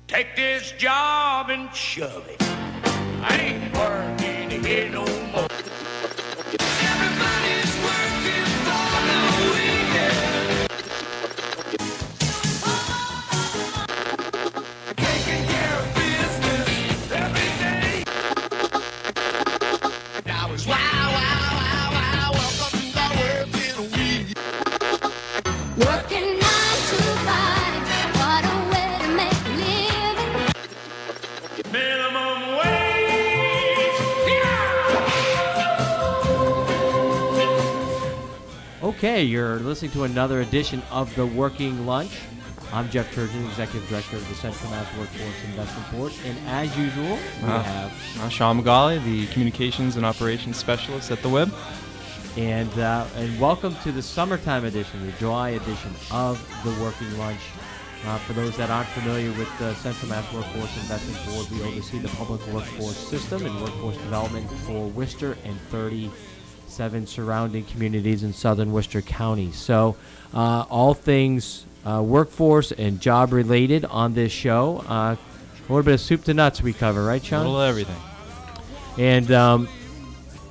Take this job and shove it. I ain't working here no more. Everybody's working for the weekend. Taking care of business every day. Now it's wow, welcome to working week. Working 9 to 5, what a way to make a living. Minimum wage. Yeah! Okay, you're listening to another edition of The Working Lunch. I'm Jeff Turgeon, Executive Director of the Central Mass Workforce Investment Board. And as usual, we have... I'm Sean McGauley, the Communications and Operations Specialist at the WIB. And welcome to the summertime edition, the July edition of The Working Lunch. For those that aren't familiar with the Central Mass Workforce Investment Board, we oversee the public workforce system and workforce development for Worcester and 37 surrounding communities in southern Worcester County. So all things workforce and job related on this show. A little bit of soup to nuts we cover, right, Sean? A little of everything.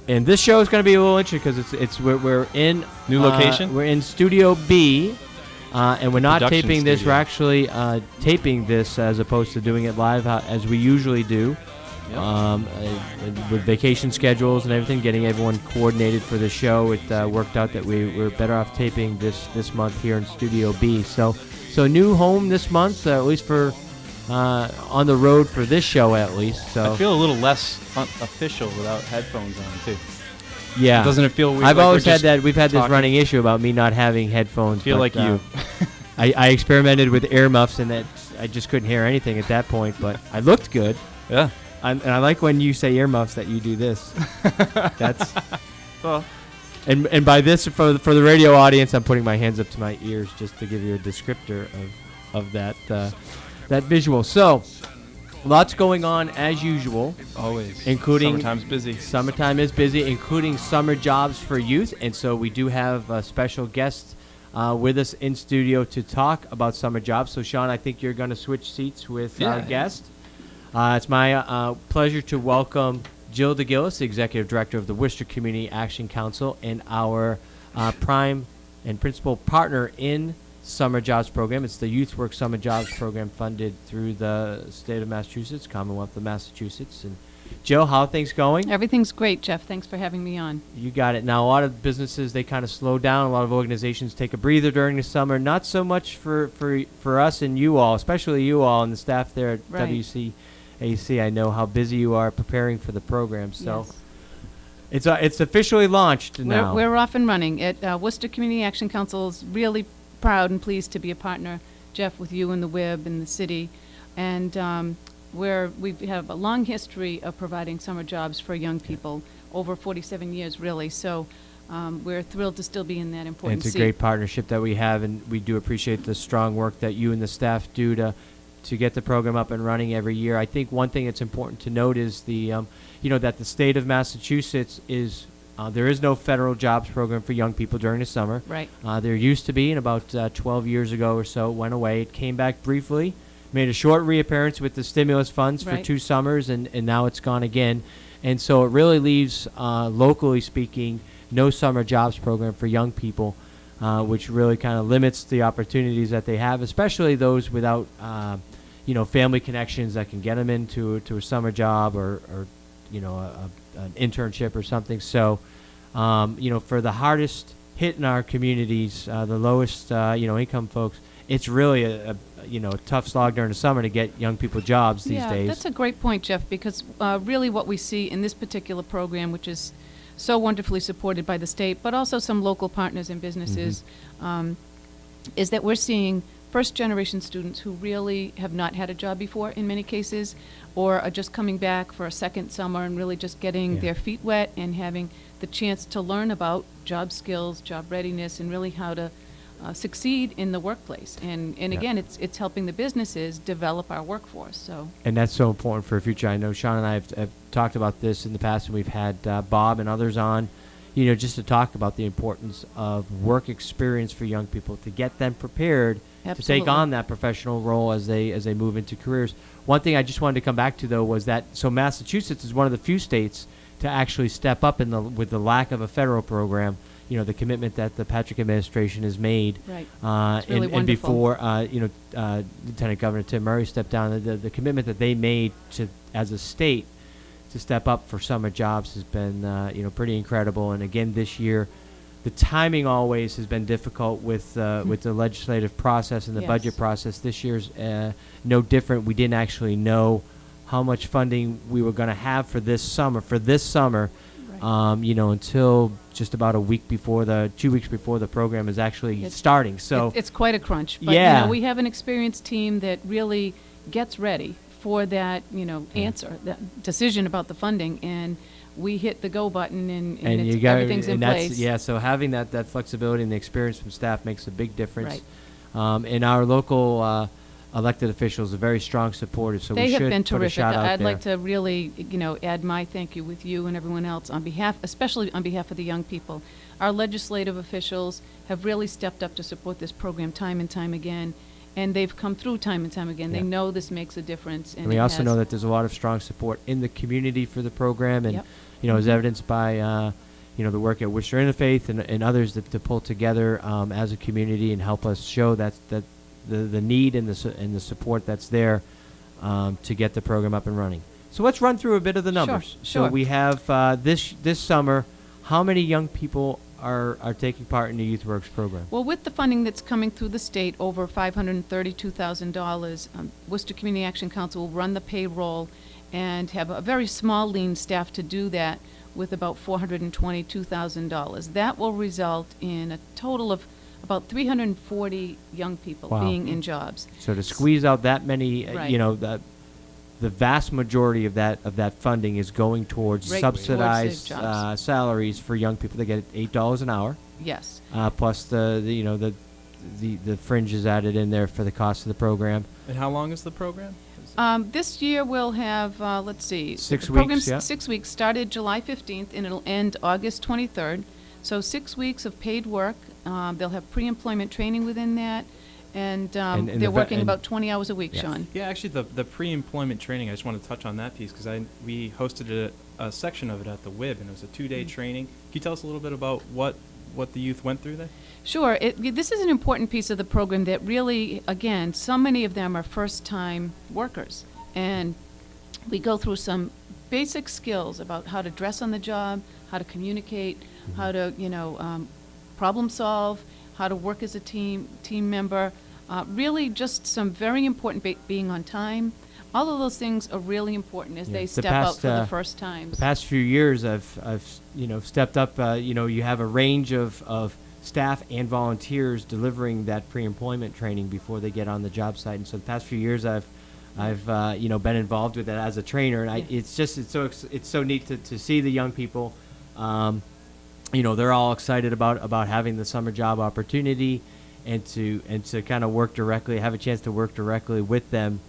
And this show is going to be a little interesting because we're in New location? We're in Studio B, and we're not Production taping this. studio. We're actually taping this as opposed to doing it live as we usually do. Yep. With vacation schedules and everything, getting everyone coordinated for the show, it worked out that we're better off taping this month here in Studio B. So new home this month, at least for on the road for this show at least. So I feel a little less official without headphones on, too. yeah, Doesn't it feel weird? I've like always we're had just that. We've had this talking? running issue about me not having headphones. Feel but, like you. I experimented with earmuffs, and that I just couldn't hear anything at that point. But I looked good. Yeah. And I like when you say earmuffs that you do this. That's Well, and by this for the radio audience, I'm putting my hands up to my ears just to give you a descriptor of that visual. So lots going on as usual. always. Including- Summertime's busy. Summertime is busy, including summer jobs for youth, and so we do have a special guest with us in studio to talk about summer jobs. So Sean, I think you're going to switch seats with our Yeah. guest. It's my pleasure to welcome Jill Dagilis, Executive Director of the Worcester Community Action Council, and our prime and principal partner in Summer Jobs Program. It's the Youth Work Summer Jobs Program funded through the state of Massachusetts, Commonwealth of Massachusetts. And Jill, how are things going? Everything's great, Jeff. Thanks for having me on. You got it. Now, a lot of businesses, they kind of slow down. A lot of organizations take a breather during the summer. Not so much for us and you all, especially you all and the staff there at Right. WCAC. I know how busy you are preparing for the program. So Yes. it's officially launched now. We're off and running. Worcester Community Action Council is really proud and pleased to be a partner, Jeff, with you and the WIB and the city. And we have a long history of providing summer jobs for young people, over 47 years, really. So we're thrilled to still be in that important It's a seat. great partnership that we have, and we do appreciate the strong work that you and the staff do to get the program up and running every year. I think one thing that's important to note is that the state of Massachusetts there is no federal jobs program for young people during the summer. Right. There used to be, and about 12 years ago or so, it went away. It came back briefly, made a short reappearance with the stimulus funds for Right. 2 summers, and now it's gone again. And so it really leaves, locally speaking, no summer jobs program for young people, which really kind of limits the opportunities that they have, especially those without, family connections that can get them into a summer job or an internship or something. So, for the hardest hit in our communities, the lowest, income folks, it's really a tough slog during the summer to get young people jobs these days. Yeah, that's a great point, Jeff, because really what we see in this particular program, which is so wonderfully supported by the state, but also some local partners and businesses, is that we're seeing first-generation students who really have not had a job before in many cases, or are just coming back for a second summer and really just getting their feet wet and having the chance to learn about job skills, job readiness, and really how to succeed in the workplace. And again, it's helping the businesses develop our workforce. So. And that's so important for the future. I know Sean and I have talked about this in the past, and we've had Bob and others on, just to talk about the importance of work experience for young people to get them prepared take Absolutely. on that professional role as they move into careers. One thing I just wanted to come back to though was that Massachusetts is one of the few states to actually step up with the lack of a federal program. The commitment that the Patrick administration has made. Right. And It's really wonderful. before, Lieutenant Governor Tim Murray stepped down, the commitment that they made as a state to step up for summer jobs has been, pretty incredible. And again, this year, the timing always has been difficult with the legislative process and the Yes. budget process. This year's no different. We didn't actually know how much funding we were going to have for this summer. Right. Until just about 2 weeks before the program is actually It's- starting. So It's quite a crunch. But, Yeah. we have an experienced team that really gets ready for that, answer, that decision about the funding, and we hit the go button, and everything's in place. So having that flexibility and the experience from staff makes a big difference. Right. And our local elected officials are very strong supporters, so They we have should been put a terrific. shout out I'd there. like to really, add my thank you with you and everyone else especially on behalf of the young people. Our legislative officials have really stepped up to support this program time and time again, and they've come through time and time again. Yeah. They know this makes a difference. And we also know that there's a lot of strong support in the community for the program, and Yep. as evidenced by the work at Worcester Interfaith and others that to pull together as a community and help us show that the need and the support that's there to get the program up and running. So let's run through a bit of the numbers. Sure. So we have this summer, how many young people are taking part in the YouthWorks program? Well, with the funding that's coming through the state, over $532,000, Worcester Community Action Council will run the payroll and have a very small, lean staff to do that with about $422,000. That will result in a total of about 340 young people Wow. being in jobs. So to squeeze out that many, Right. the vast majority of that funding is going towards Right, towards the subsidized jobs. salaries for young people. They get $8 an hour, Yes. plus the fringe is added in there for the cost of the program. And how long is the program? This year we'll have, let's see. 6 the program's weeks, yeah. 6 weeks, started July 15th, and it'll end August 23rd. So 6 weeks of paid work. They'll have pre-employment training within that, and And they're the working and- about 20 hours a week, Yes. Sean. Yeah, actually, the pre-employment training, I just want to touch on that piece because we hosted a section of it at the WIB, and it was a 2-day training. Can you tell us a little bit about what the youth went through there? Sure. This is an important piece of the program that really, again, so many of them are first-time workers. And we go through some basic skills about how to dress on the job, how to communicate, how to, problem solve, how to work as a team member. Really just some very important being on time. All of those things are really important as Yeah. they The step out past, for the first times. The past few years, I've stepped up. You have a range of staff and volunteers delivering that pre-employment training before they get on the job site. And so the past few years, I've been involved with that as a trainer, and it's so neat to see the young people. They're all excited about having the summer job opportunity, and to kind of have a chance to work directly with them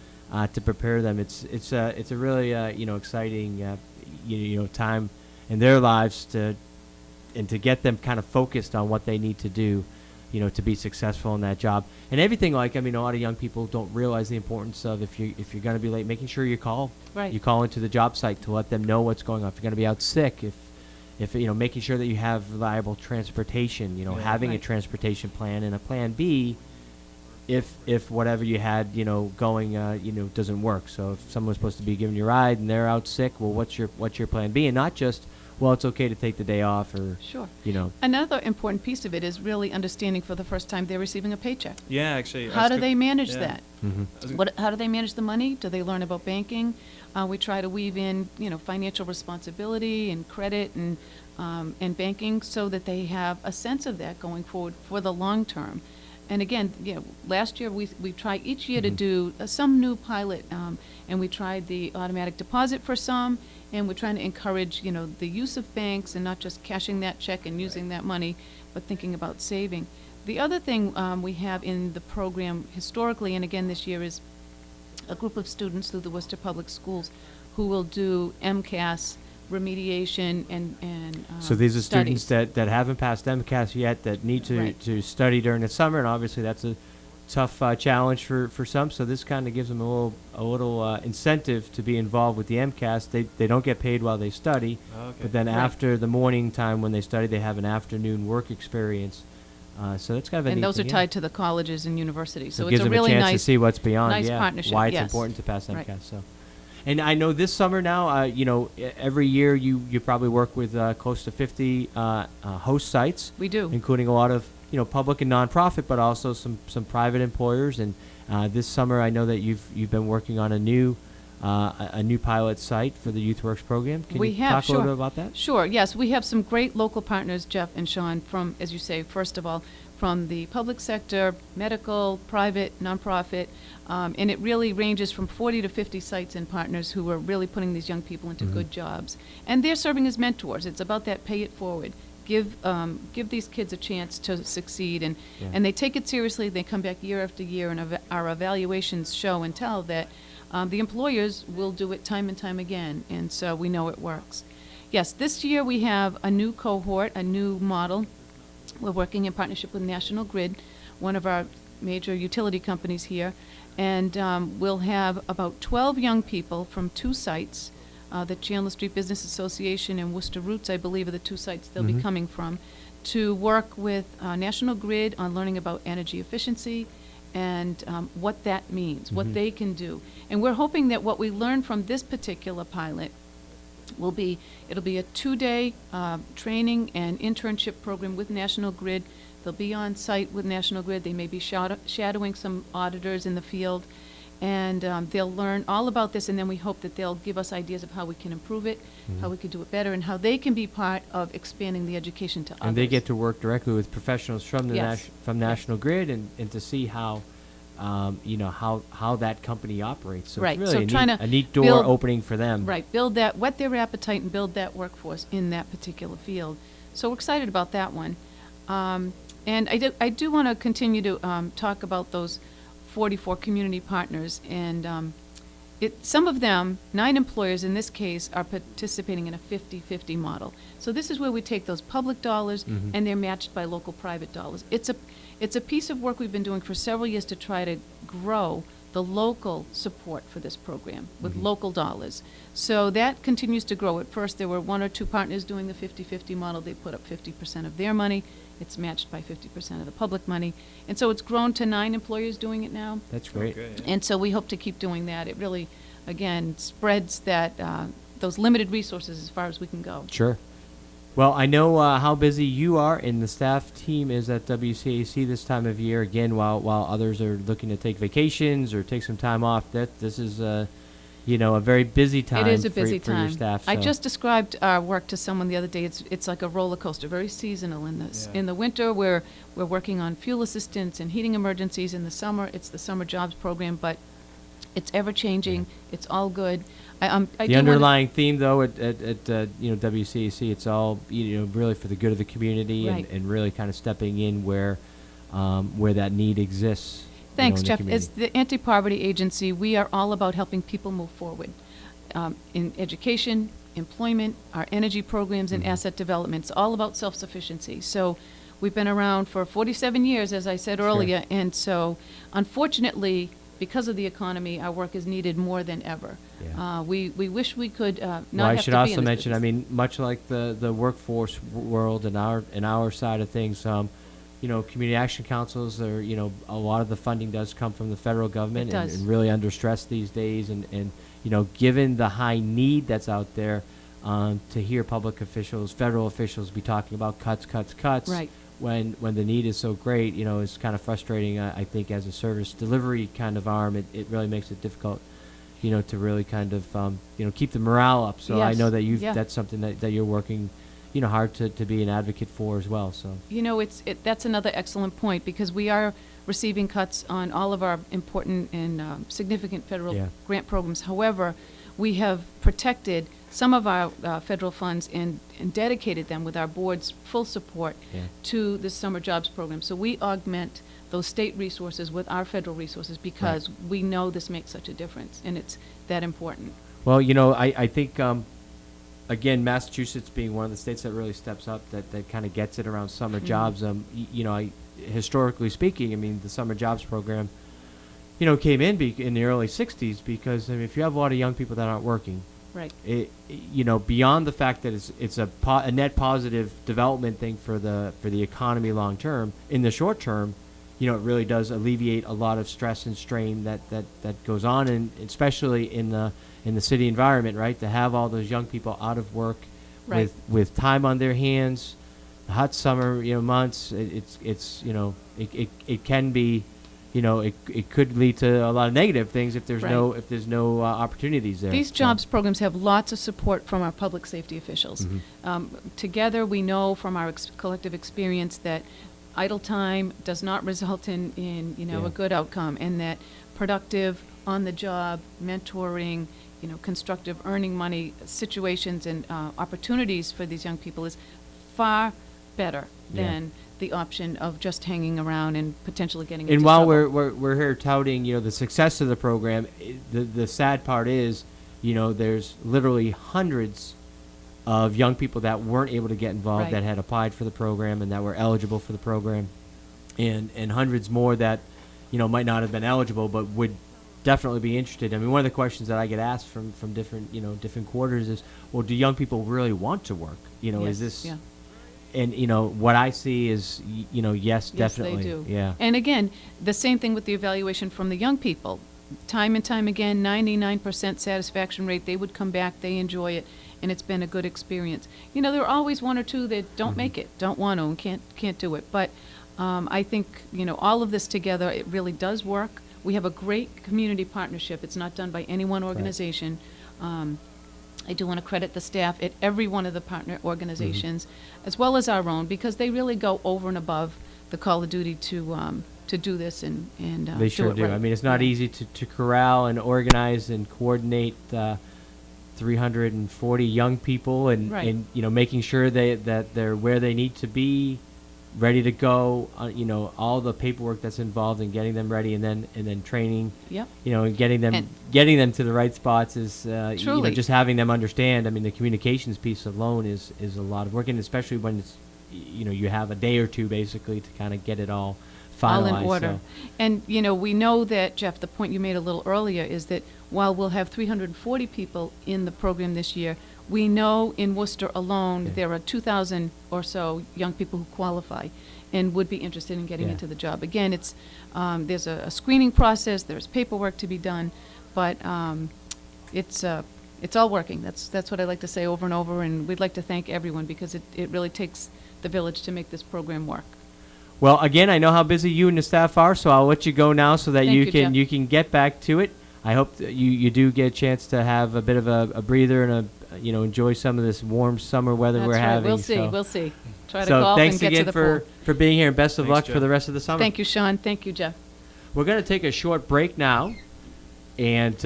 to prepare them. It's a really exciting time in their lives to get them kind of focused on what they need to do, to be successful in that job. And everything, a lot of young people don't realize the importance of if you're going to be late, making sure you call. Right. You call into the job site to let them know what's going on. If you're going to be out sick, if making sure that you have reliable transportation, having a Right. transportation plan and a plan B if whatever you had, going, doesn't work. So if someone's supposed to be giving you a ride and they're out sick, well, what's your plan B? And not just, well, it's okay to take the day off, or Sure. you. Another important piece of it is really understanding for the first time they're receiving a paycheck. Yeah, actually. How do they manage that? Mm-hmm. How do they manage the money? Do they learn about banking? We try to weave in, financial responsibility and credit and banking so that they have a sense of that going forward for the long term. And again, last year we tried each year to do some new pilot, and we tried the automatic deposit for some, and we're trying to encourage, the use of banks and not just cashing that check and using that money, but thinking about saving. The other thing we have in the program historically, and again this year, is a group of students through the Worcester Public Schools who will do MCAS remediation and So these are studies. students that haven't passed MCAS yet, that need Right. to study during the summer, and obviously that's tough challenge for some. So this kind of gives them a little incentive to be involved with the MCAS. They don't get paid while they study, Okay. but then Right. after the morning time when they study, they have an afternoon work experience. So that's kind of a And neat those are thing, tied to the colleges and universities. So So it it's gives a them really a chance to nice, see what's beyond. nice Yeah, partnership, why it's yes. important to pass Right. MCAS. So, and I know this summer now, every year you probably work with close to 50 host sites. we do. Including a lot of public and nonprofit, but also some private employers. And this summer, I know that you've been working on a new pilot site for the YouthWorks program. Can We you have, talk a little sure. bit about that? Sure, yes. We have some great local partners, Jeff and Sean, from, as you say, first of all, from the public sector, medical, private, nonprofit, and it really ranges from 40 to 50 sites and partners who are really putting these young people into good jobs. And they're serving as mentors. It's about that pay it forward. Give these kids a chance to succeed, and they take it seriously. They come back year after year, and our evaluations show and tell that the employers will do it time and time again, and so we know it works. Yes, this year we have a new cohort, a new model. We're working in partnership with National Grid, one of our major utility companies here, and we'll have about 12 young people from 2 sites. The Chandler Street Business Association and Worcester Roots, I believe, are the 2 sites they'll be coming from, to work with National Grid on learning about energy efficiency and what that means, what they can do. And we're hoping that what we learn from this particular pilot it'll be a 2-day training and internship program with National Grid. They'll be on site with National Grid. They may be shadowing some auditors in the field. And they'll learn all about this, and then we hope that they'll give us ideas of how we can improve it, how we can do it better, and how they can be part of expanding the education to others. And they get to work directly with professionals from the Yes. from National Grid, and to see how how that company operates. So Right. it's So really trying a to neat door build- opening for them. Right, whet their appetite and build that workforce in that particular field. So we're excited about that one. And I do want to continue to talk about those 44 community partners, and some of them, 9 employers in this case, are participating in a 50-50 model. So this is where we take those public dollars and they're matched by local private dollars. It's a piece of work we've been doing for several years to try to grow the local support for this program with local dollars. So that continues to grow. At first, there were 1 or 2 partners doing the 50-50 model. They put up 50% of their money. It's matched by 50% of the public money. And so it's grown to 9 employers doing it now. That's great. Okay. And so we hope to keep doing that. It really, again, spreads that those limited resources as far as we can go. Sure. Well, I know how busy you are and the staff team is at WCAC this time of year. Again, while others are looking to take vacations or take some time off, this is a very busy time. It is a busy for your time. staff. I so- just described our work to someone the other day. It's like a roller coaster, very seasonal in this. Yeah. In the winter, we're working on fuel assistance and heating emergencies. In the summer, it's the summer jobs program, but it's ever changing. It's all good. I the do wanna- underlying theme, though, at WCAC, it's all really for the good of the community Right. and really kind of stepping in where that need exists. Thanks, in the Jeff. community. As the anti-poverty agency, we are all about helping people move forward in education, employment, our energy programs, and asset development. It's all about self-sufficiency. So we've been around for 47 years, as I said Sure. earlier, and so unfortunately, because of the economy, our work is needed more than ever. Yeah. We wish we could not Well, I have should to be also in this mention, I business. mean, much like the workforce world and our side of things, community action councils are, a lot of the funding does come from the federal government It does. and really under stress these days. And given the high need that's out there, to hear public officials, federal officials be talking about cuts, Right. when the need is so great, is kind of frustrating. I think as a service delivery kind of arm, it really makes it difficult, to really kind of, keep the morale up. So I Yes. know that Yeah. that's something that you're working, hard to be an advocate for as well. So That's another excellent point, because we are receiving cuts on all of our important and significant federal Yeah. grant programs. However, we have protected some of our federal funds and dedicated them with our board's full support Yeah. to the summer jobs program. So we augment those state resources with our federal resources because we know this makes such a difference, and it's that important. Well, I think, again, Massachusetts being one of the states that really steps up, that kind of gets it around summer jobs. historically speaking, I mean, the summer jobs program, you know, came in in the early 60s because, I mean, if you have a lot of young people that aren't working, Right. you know, beyond the fact that it's a net positive development thing for the economy long term, in the short term, you know, it really does alleviate a lot of stress and strain that goes on, and especially in the city environment, right? To have all those young people out of work, Right. with time on their hands, hot summer, you know, months, it's you know, it can be, you know, it could lead to a lot of negative things if there's Right. no opportunities there. These So- jobs programs have lots of support from our public safety officials. Together, we know from our collective experience that idle time does not result in you know, Yeah. a good outcome, and that productive, on-the-job mentoring, you know, constructive earning money situations and opportunities for these young people is far better Yeah. than the option of just hanging around and potentially getting into And while trouble. we're here touting, you know, the success of the program, the sad part is, you know, there's literally hundreds of young people that weren't able to get involved, Right. that had applied for the program and that were eligible for the program, and hundreds more that, you know, might not have been eligible but would definitely be interested. I mean, one of the questions that I get asked from different, you know, different quarters is, well, do young people really want to work? You know, is Yes, this? yeah. And you know, what I see is, you know, yes, Yes, definitely, they do. yeah. And again, the same thing with the evaluation from the young people. Time and time again, 99% satisfaction rate. They would come back, they enjoy it, and it's been a good experience. You know, there are always one or two that don't make it, don't want to, and can't do it. But I think, you know, all of this together, it really does work. We have a great community partnership. It's not done by any one organization. I do want to credit the staff at every one of the partner organizations, as well as our own, because they really go over and above the call of duty to do this and They sure it do. right. I mean, it's not Yeah. easy to corral and organize and coordinate 340 young people and, Right. and you know, making sure that they're where they need to be, ready to go. You know, all the paperwork that's involved in getting them ready, and then training. Yep. You know, and getting them And- to the right spots is you know, Truly. just having them understand. I mean, the communications piece alone is a lot of work, and especially when it's, you know, you have a day or two basically to kind of get it all All finalized. in order. So. And, you know, we know that, Jeff, the point you made a little earlier is that while we'll have 340 people in the program this year, we know in Worcester alone, Yeah. there are 2,000 or so young people who qualify and would be interested in getting Yeah. into the job. Again, it's, there's a screening process, there's paperwork to be done, but it's all working. That's what I like to say over and over, and we'd like to thank everyone because it really takes the village to make this program work. Well, again, I know how busy you and the staff are, so I'll let you go now so that Thank you you, can Jeff. get back to it. I hope that you do get a chance to have a bit of a breather and you know, enjoy some of this warm summer weather That's we're right. having. We'll see. So, We'll see. Try to so golf thanks and get again to the pool. for being here, and best of Thanks, luck Jeff. for the rest of the summer. Thank you, Sean. Thank you, Jeff. We're going to take a short break now, and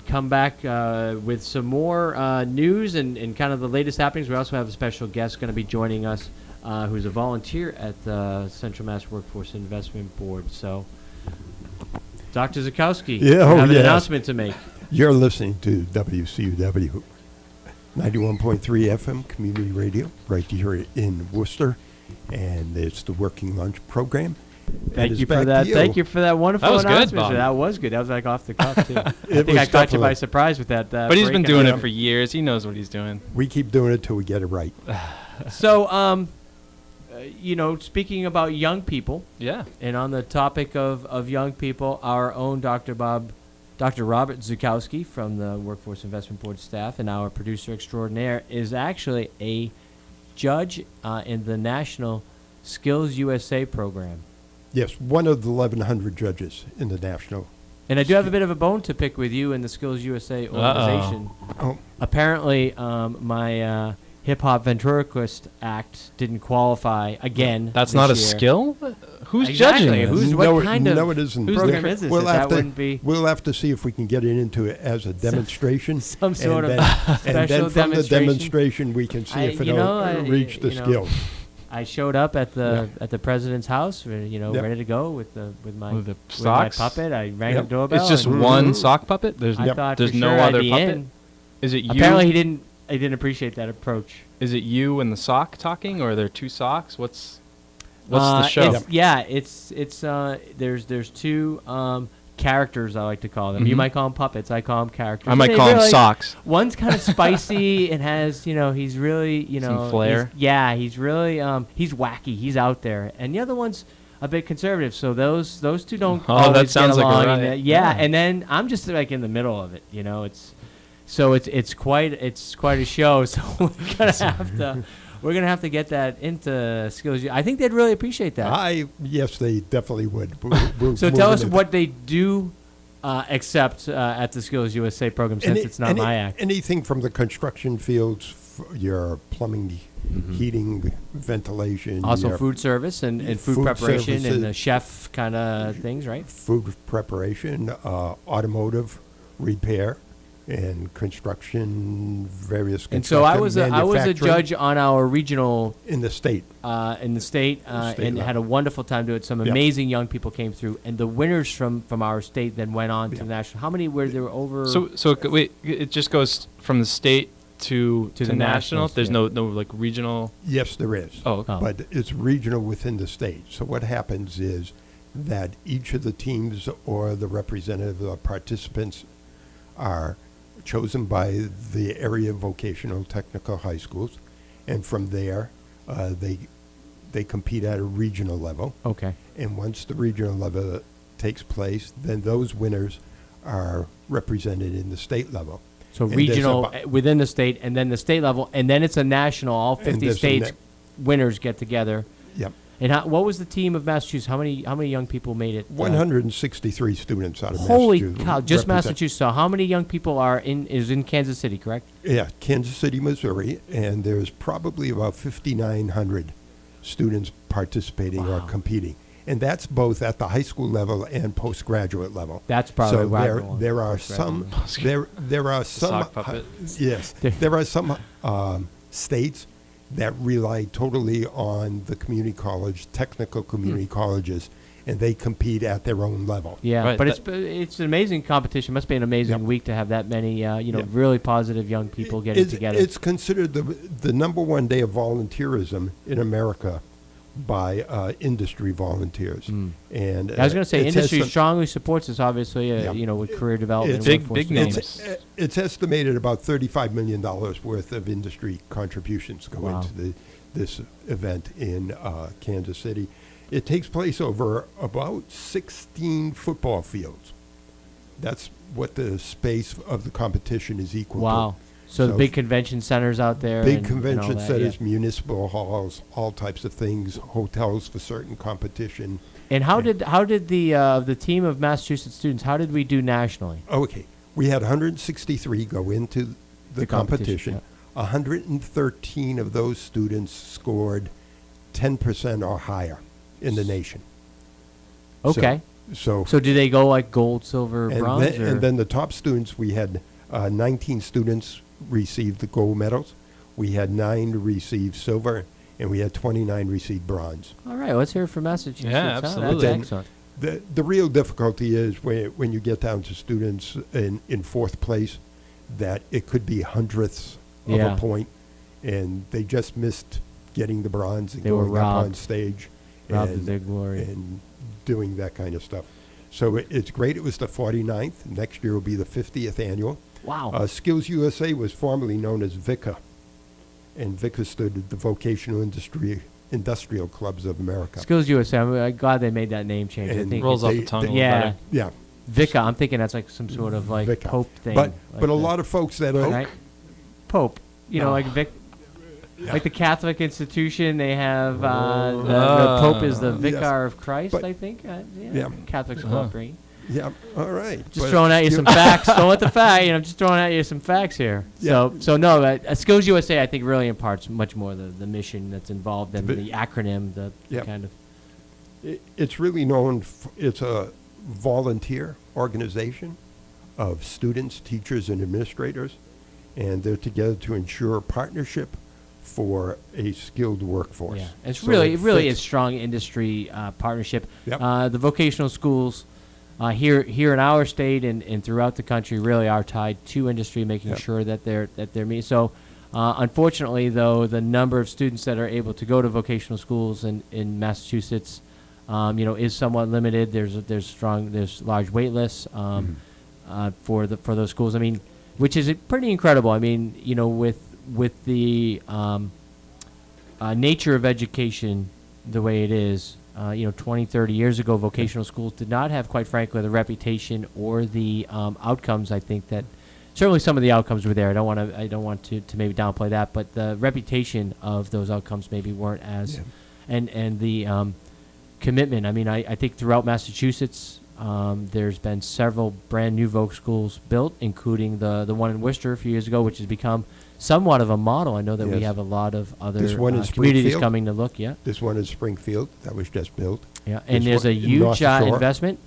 come back with some more news and kind of the latest happenings. We also have a special guest going to be joining us, who's a volunteer at the Central Mass Workforce Investment Board. So, Dr. Zukowski, Yeah, you oh, have an yes. announcement to make. You're listening to WCUW 91.3 FM Community Radio right here in Worcester, and it's the Working Lunch Program. And Thank it's you for back that. to you. Thank you for that wonderful That was good, announcement. Bob. That was good. That was like off the cuff too. I It think I was caught you by definitely- surprise with that. But he's been break. doing Yeah. it for years. He knows what he's doing. We keep doing it till we get it right. So, you know, speaking about young people, Yeah. and on the topic of young people, our own Dr. Robert Zukowski from the Workforce Investment Board staff and our producer extraordinaire is actually a judge in the National Skills USA program. Yes, one of the 1,100 judges in the national. And I do have a bit of a bone to pick with you and the Skills USA organization. Oh, Apparently, my hip hop ventriloquist act didn't qualify again. That's this not a year. skill? Who's Exactly. judging Who's- this? what no, kind of no, it isn't. program is this? We'll That have to, wouldn't be we'll have to see if we can get it into it as a demonstration. some sort and of then, special and then from the demonstration. demonstration, we can see if you it'll know, I- reach the you know, skills. I showed up at the president's house, you know, Yep. ready to go with my With the my socks? puppet. I rang Yep. the doorbell. It's just and one sock puppet? There's I Yep. thought there's for no sure I'd other be puppet? in. Is it you? Apparently, he didn't appreciate that approach. Is it you and the sock talking, or are there two socks? What's What's the show? There's two characters, I like to call them. You might call them puppets. I call them characters. I might They call them really- socks. One's kind of spicy and has, he's really, Some flair. He's really, he's wacky. He's out there. And the other one's a bit conservative. So those two don't Oh, that always sounds get like a along. riot. And Yeah. and then I'm just like in the middle of it. It's quite a show. So we're gonna have to get that into skills. I think they'd really appreciate that. Yes, they definitely would. So tell us what they do accept at the Skills USA program, since it's not my act. Anything from the construction fields, your plumbing, heating, ventilation. Also your food service and food food preparation and the services. chef kind of things, right? Food preparation, automotive repair, and construction, various And construction. so I was a manufacturing judge on our regional in the state. in the state, State and level. had a wonderful time doing it. Some Yeah. amazing young people came through, and the winners from our state then went on to Yeah. the national. How many were there? Over Wait, it just goes from the state to To the national. nationals, There's yeah. no like regional. Yes, there is. Oh, okay. But it's regional within the state. So what happens is that each of the teams or the representative or participants are chosen by the area vocational technical high schools, and from there they compete at a regional level. okay. And once the regional level takes place, then those winners are represented in the state level. So And there's regional about- within the state, and then the state level, and then it's a national. All And 50 there's a states winners get together. Yep. And what was the team of Massachusetts? How many young people made it? 163 students out of Holy Massachusetts. cow! Just represent- Massachusetts. So how many young people are in Kansas City? Correct. Yeah, Kansas City, Missouri, and there's probably about 5,900 students participating or Wow. competing. And that's both at the high school level and postgraduate level. That's probably so where I there, belong, there are some there are some sock puppet. yes there are some states that rely totally on the community college, technical community colleges, and they compete at their own level. Yeah, Right, but it's an amazing competition. Must be an amazing Yep. week to have that many Yep. really positive young people getting together. It's considered the number one day of volunteerism in America by industry volunteers. And I was going to say it says industry some- strongly supports this, obviously, Yeah. with career development. It's and big- workforce big development. names. It's estimated about $35 million worth of industry contributions go Wow. into this event in Kansas City. It takes place over about 16 football fields. That's what the space of the competition is equal Wow. to. So the big convention centers out there. Big and all convention that, centers, yeah. municipal halls, all types of things, hotels for certain competition. And how did the team of Massachusetts students? How did we do nationally? Okay, we had 163 go into the competition, competition. 113 of those students scored 10% or higher in the nation. Okay. So So do they go like gold, silver, and bronze? then, or? and then the top students, we had 19 students receive the gold medals. We had 9 receive silver, and we had 29 receive bronze. All right, let's hear it from Massachusetts. Yeah, That's absolutely. excellent. The real difficulty is when you get down to students in fourth place, that it could be hundredths of Yeah. a point, and they just missed getting the bronze and They were going up on robbed. stage Robbed of and, their glory. and doing that kind of stuff. So it's great. It was the 49th. Next year will be the 50th annual. Wow. Skills USA was formerly known as VICA, and VICA stood the Vocational Industrial Clubs of America. Skills USA. I'm glad they made that name change. I And think Rolls off they- the tongue a they- little Yeah. better. Yeah, Vicar. I'm thinking that's like some sort of like Vicar. Pope thing. but like a lot of folks that are right? Pope. No. Like like the Catholic institution. They have the Ah. Pope is the Yes. Vicar of Christ. But- I think. Yeah. Catholics Uh-huh. cooperate. yeah, all right. Just But throwing at you you- some facts. Don't let the fact. I'm just throwing at you some facts here. Yeah. So no. Skills USA, I think, really imparts much more the mission that's involved than But- the acronym. The Yeah. kind of. It's really known. It's a volunteer organization of students, teachers, and administrators, and they're together to ensure partnership for a skilled workforce. Yeah, it's So really it really fits. a strong industry partnership. Yep. The vocational schools here in our state and throughout the country really are tied to industry, making Yep. sure that they're meeting. So Unfortunately, though, the number of students that are able to go to vocational schools in Massachusetts, is somewhat limited. There's large wait lists for those schools. I mean, which is pretty incredible. I mean, with the nature of education the way it is, 20, 30 years ago, vocational schools did not have, quite frankly, the reputation or the outcomes. I think that certainly some of the outcomes were there. I don't want to maybe downplay that, but the reputation of those outcomes maybe weren't as, and the commitment. I mean, I think throughout Massachusetts, there's been several brand new Voc schools built, including the one in Worcester a few years ago, which has become somewhat of a model. I know that we Yes. have a lot of other This one in communities Springfield? coming to look. Yeah, This one is Springfield, that was just built. yeah, and There's there's a one in huge North Shore. investment.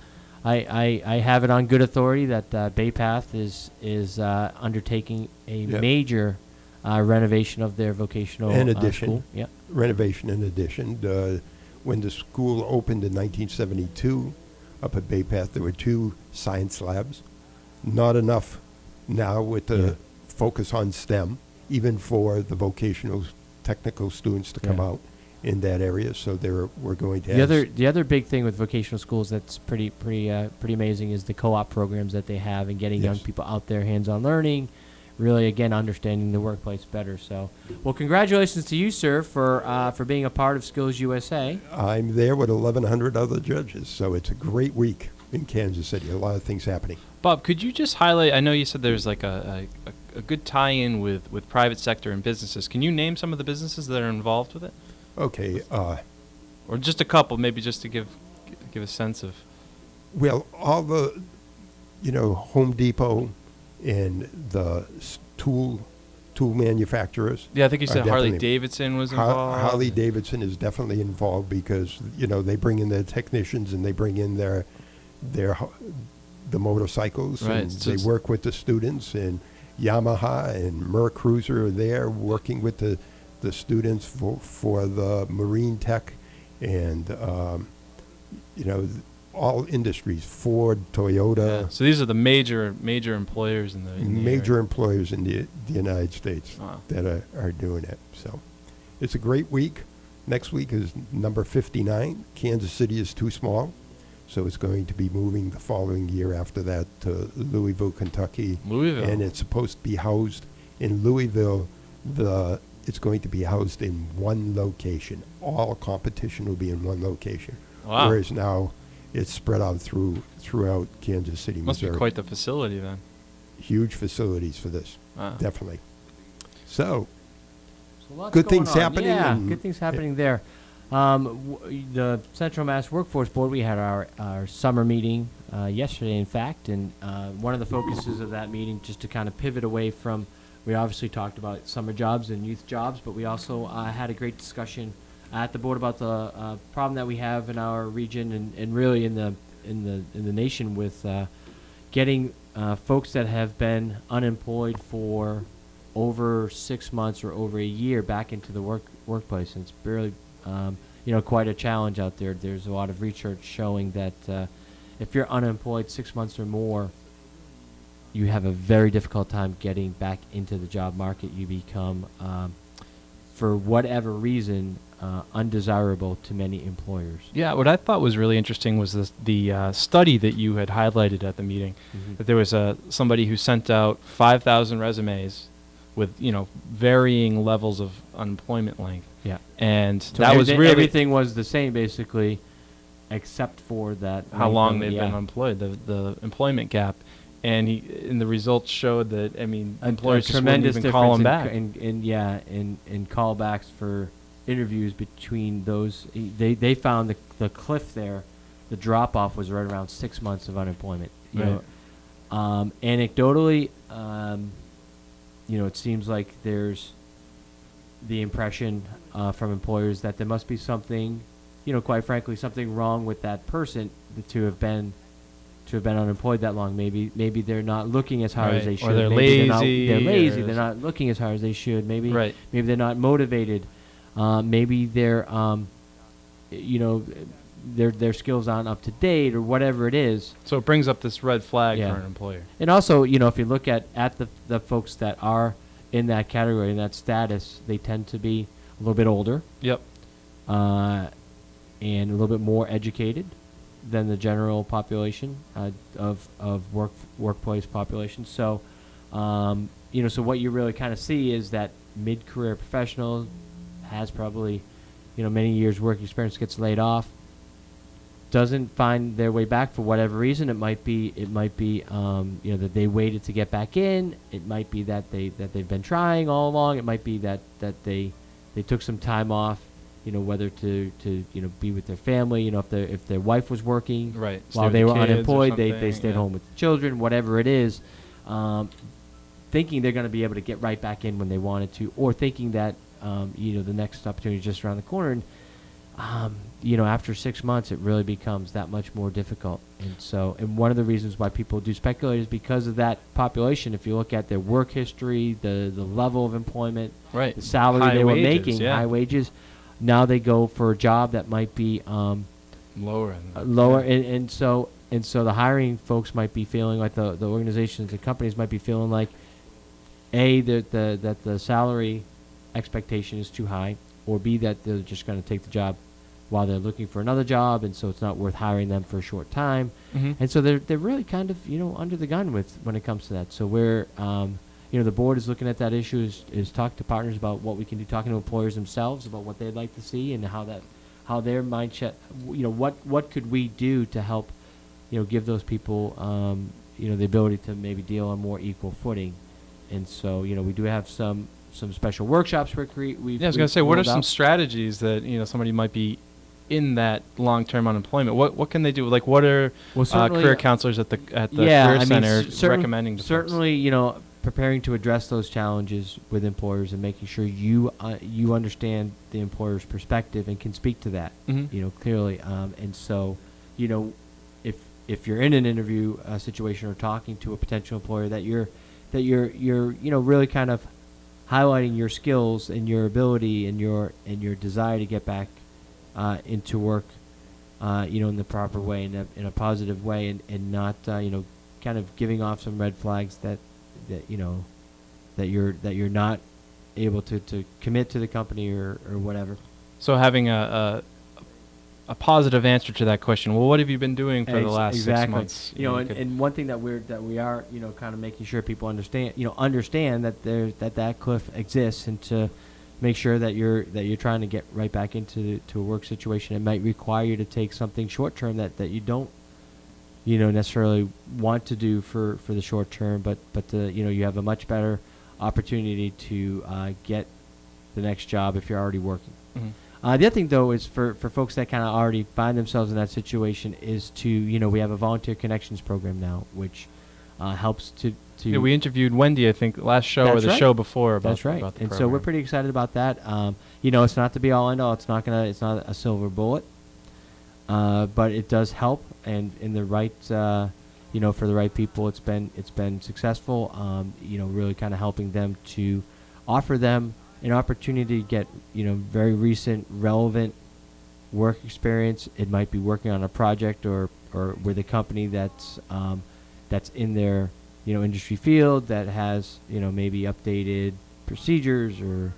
I have it on good authority that Bay Path is undertaking a Yep. major renovation of their vocational In addition, school. Yeah. renovation in addition. When the school opened in 1972 up at Bay Path, there were 2 science labs. Not enough now with the Yeah. focus on STEM, even for the vocational technical students to come Yeah. out in that area. So we're going to The other big thing with vocational schools that's pretty amazing is the co-op programs that they have and getting young Yes. people out there, hands-on learning, really again understanding the workplace better. So, well, congratulations to you, sir, for being a part of Skills USA. I'm there with 1,100 other judges, so it's a great week in Kansas City. A lot of things happening. Bob, could you just highlight, I know you said there's like a good tie-in with private sector and businesses. Can you name some of the businesses that are involved with it? Okay, Or just a couple, maybe just to give a sense of. well, all the, Home Depot and the tool manufacturers. Yeah, I think you are said Harley definitely- Davidson was involved. Harley Davidson is definitely involved because, they bring in their technicians and they bring in the motorcycles. Right, And so they it's- work with the students, and Yamaha and Merc Cruiser are there working with the students for the marine tech and, all industries, Ford, Toyota, Yeah. So these are the major employers in the major area. employers in the United States Wow. that are doing it. So it's a great week. Next week is number 59. Kansas City is too small, so it's going to be moving the following year after that to Louisville, Kentucky. Louisville. And it's supposed to be housed in Louisville. It's going to be housed in one location. All competition will be in one location. Wow. Whereas now it's spread out throughout Kansas City, Must be Missouri. quite the facility then. Huge facilities for this, Wow. definitely. So, So lots Good going things on. happening Yeah, and- good things happening there. The Central Mass Workforce Board, we had our summer meeting yesterday, in fact, and one of the focuses of that meeting, just to kind of pivot away from, we obviously talked about summer jobs and youth jobs, but we also had a great discussion at the board about the problem that we have in our region and really in the nation with getting folks that have been unemployed for over 6 months or over a year back into the workplace. And it's really, quite a challenge out there. There's a lot of research showing that if you're unemployed 6 months or more, you have a very difficult time getting back into the job market. You become, for whatever reason, undesirable to many employers. Yeah, what I thought was really interesting was the study that you had highlighted at the meeting. Mhm. That there was somebody who sent out 5,000 resumes with varying levels of unemployment length, Yeah. and So that was really everything was the same basically, except for that how length long of- they've been unemployed, the employment gap, and the results showed that employers just wouldn't tremendous even call them back. in callbacks for interviews between those. They found the cliff there, the drop off was right around 6 months of unemployment. Anecdotally, it seems like there's the impression from employers that there must be something, quite frankly, something wrong with that person to have been unemployed that long. Maybe they're not looking as hard as they Right. should. Or they're Maybe lazy, They're lazy. or They're not looking as hard as they should. Maybe Right. maybe they're not motivated. Maybe they're their skills aren't up to date or whatever it is. So it brings up this red flag Yeah. for an employer. And also, if you look at the folks that are in that category, in that status, they tend to be a little bit older Yep. and a little bit more educated than the general population of workplace population. So, so what you really kind of see is that mid-career professional has probably, many years work experience, gets laid off, doesn't find their way back for whatever reason. It might be that they waited to get back in. It might be that they've been trying all along. It might be that they took some time off, whether to be with their family. If their wife was working Right. Stay while with they the were kids or unemployed, they something, stayed yeah. home with the children, whatever it is, thinking they're going to be able to get right back in when they wanted to, or thinking that the next opportunity is just around the corner. And after 6 months, it really becomes that much more difficult. And one of the reasons why people do speculate is because of that population. If you look at their work history, the level of employment, Right. the salary High they were wages, making, yeah. high wages, now they go for a job that might be Lower. lower, Yeah. and so the hiring folks might be feeling like the organizations, the companies might be feeling like that the salary expectation is too high, or B, that they're just going to take the job while they're looking for another job, and so it's not worth hiring them for a short time. Mm-hmm. And so they're really kind of under the gun when it comes to that. So we're the board is looking at that issue, is talking to partners about what we can do, talking to employers themselves about what they'd like to see and how their mindset, what could we do to help give those people the ability to maybe deal on more equal footing. And so we do have some special workshops we've Yeah, I was going to say, what are rolled some out. strategies that somebody might be in that long-term unemployment? What can they do? Like, what are Certainly, career counselors at the yeah, career I mean, center recommending to folks? certainly, preparing to address those challenges with employers and making sure you understand the employer's perspective and can speak to that, Mhm. clearly. And so, if you're in an interview situation or talking to a potential employer, that you're really kind of highlighting your skills and your ability and your desire to get back into work, in the proper way, in a positive way, and not kind of giving off some red flags that you're not able to commit to the company or whatever. So having a positive answer to that question. Well, what have you been doing for the last 6 months? And one thing that we are kind of making sure people understand that that cliff exists, and to make sure that you're trying to get right back into a work situation. It might require you to take something short term that you don't necessarily want to do for the short term, but you have a much better opportunity to get the next job if you're already working. Mhm. The other thing, though, is for folks that kind of already find themselves in that situation, is to we have a volunteer connections program now, which helps to Yeah, we interviewed Wendy, I think, last show or That's the right. show before about That's right. about the And so program. we're pretty excited about that. It's not the be all end all. It's not a silver bullet, but it does help, and in the right for the right people, it's been successful. Really kind of helping them to offer them an opportunity to get very recent, relevant work experience. It might be working on a project or with a company that's in their industry field, that has maybe updated procedures or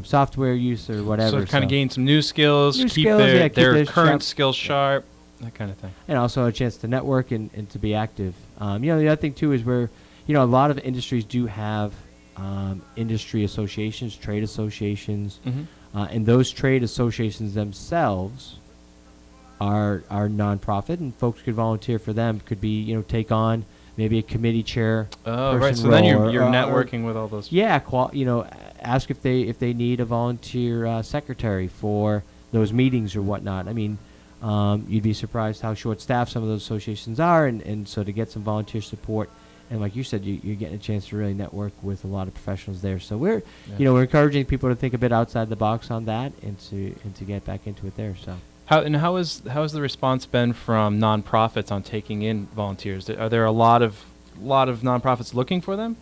software use or whatever. So kind of gain some new skills, keep their their current sharp. skills sharp, that kind of thing. And also a chance to network and to be active. The other thing too is where a lot of industries do have industry associations, trade associations, and those trade associations themselves are nonprofit, and folks could volunteer for them. Could be take on maybe a committee chair. Oh, right. person So then role, you're or- networking with all those. Yeah, ask if they need a volunteer secretary for those meetings or whatnot. I mean, you'd be surprised how short-staffed some of those associations are, and so to get some volunteer support, and like you said, you're getting a chance to really network with a lot of professionals there. So we're we're encouraging people to think a bit outside the box on that, and to get back into it there. So. How has the response been from nonprofits on taking in volunteers? Are there a lot of nonprofits looking for them,